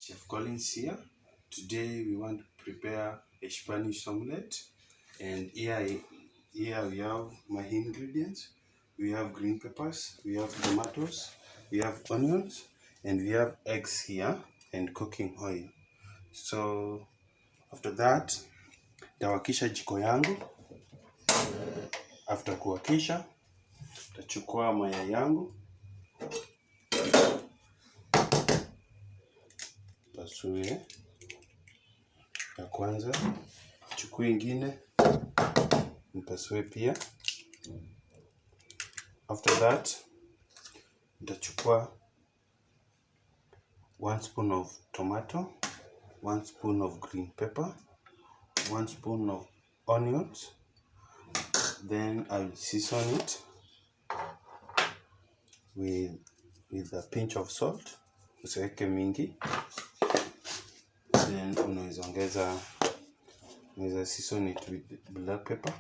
Chef Collins here. Today we want to prepare a Spanish omelette, and here we have my ingredients. We have green peppers, we have tomatoes, we have onions, and we have eggs here and cooking oil. So after that, tawakisha jiko yangu. After kuwakisha, tachukua mayai yangu, pasue ya kwanza, chukue ingine, nipasue pia. After that, nitachukua 1 spoon of tomato, 1 spoon of green pepper, 1 spoon of onions. Then I will season it with a pinch of salt. Usiweke mingi. Then unaweza season it with black pepper.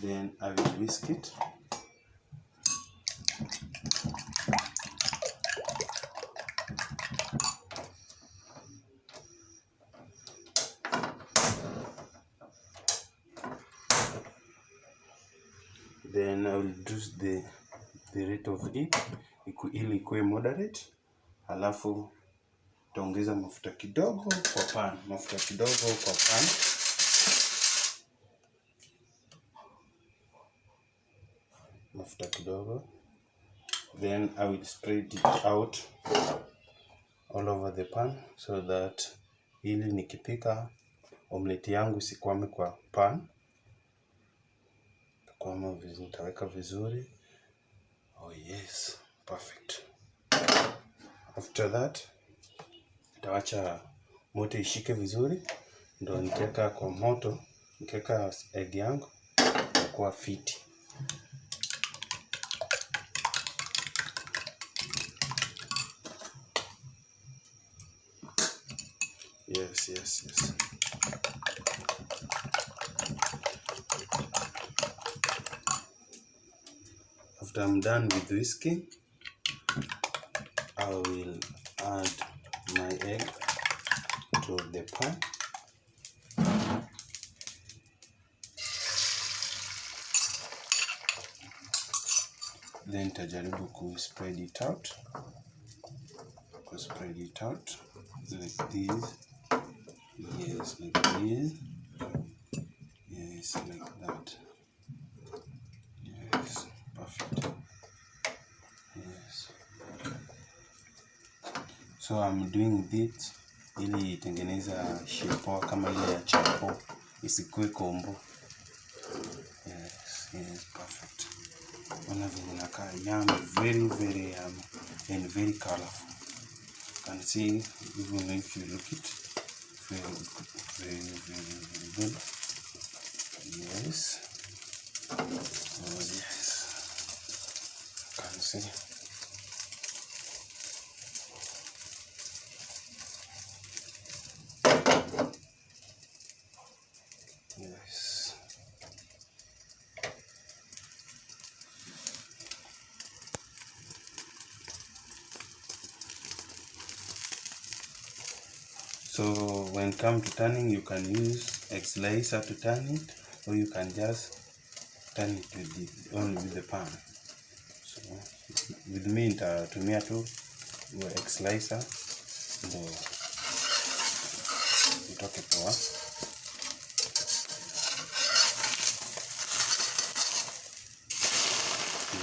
Then I will whisk it. Then I will reduce the rate of it ili ikuwe moderate. Halafu taongeza mafuta kidogo kwa pan. Mafuta kidogo. Then I will spread it out all over the pan so that ili nikipika omelette yangu isikwame kwa pan. Nitaweka vizuri. Oh yes, perfect. After that, nitaacha moto ishike vizuri, ndio nikiweka kwa moto, nikiweka egg yangu kwa fiti. Yes. After I'm done with whisking, I will add my egg to the pan. Then tajaribu ku spread it out. Like this. Yes, like this. Yes, like that. Yes, perfect. Yes. So I'm doing this ili itengeneza shape kama ile ya chapo, isikue kombo. Yes, perfect. Ona vile inakaa yummy, very yummy and very colorful. You can see even if you look it, very good. Yes. Oh yes. You can see. Yes. So when it comes to turning, you can use egg slicer to turn it, or you can just turn it only with the pan. So with me nitatumia tu egg slicer ndio itoke poa.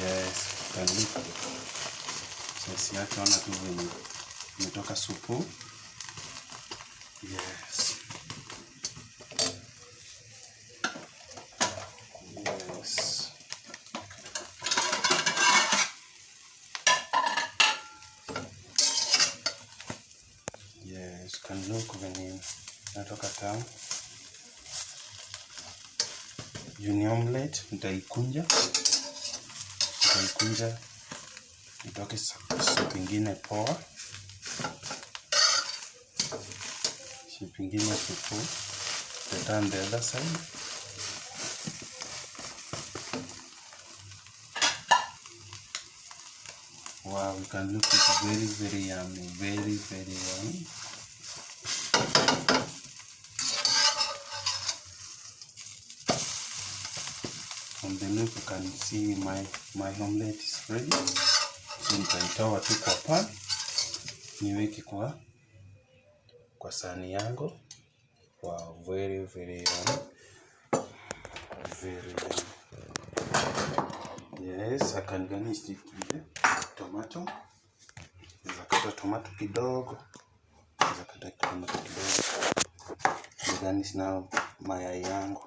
Yes, can look. Sasa naona tu vile imetoka supu. Yes. Yes, can look venye natoka tamu. Juni omelette nitaikunja itoke shape ingine poa. Shape ingine supu. Turn the other side. Wow, you can look, it's very yummy, very yummy. From the look you can see my omelette is ready. So nitaitoa tu kwa pan niweke kwa sahani yangu. Wow, very yummy. Very yummy. Yes, I can garnish it with tomato. Kata tomato kidogo. Kata tomato kidogo. Garnish now mayai yangu.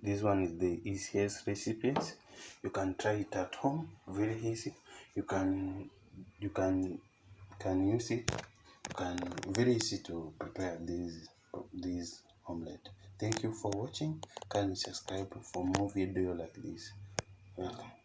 This one is the easiest recipes. You can try it at home. Very easy. You can use it. Very easy to prepare this omelette. Thank you for watching. Kindly subscribe for more video like this. Welcome.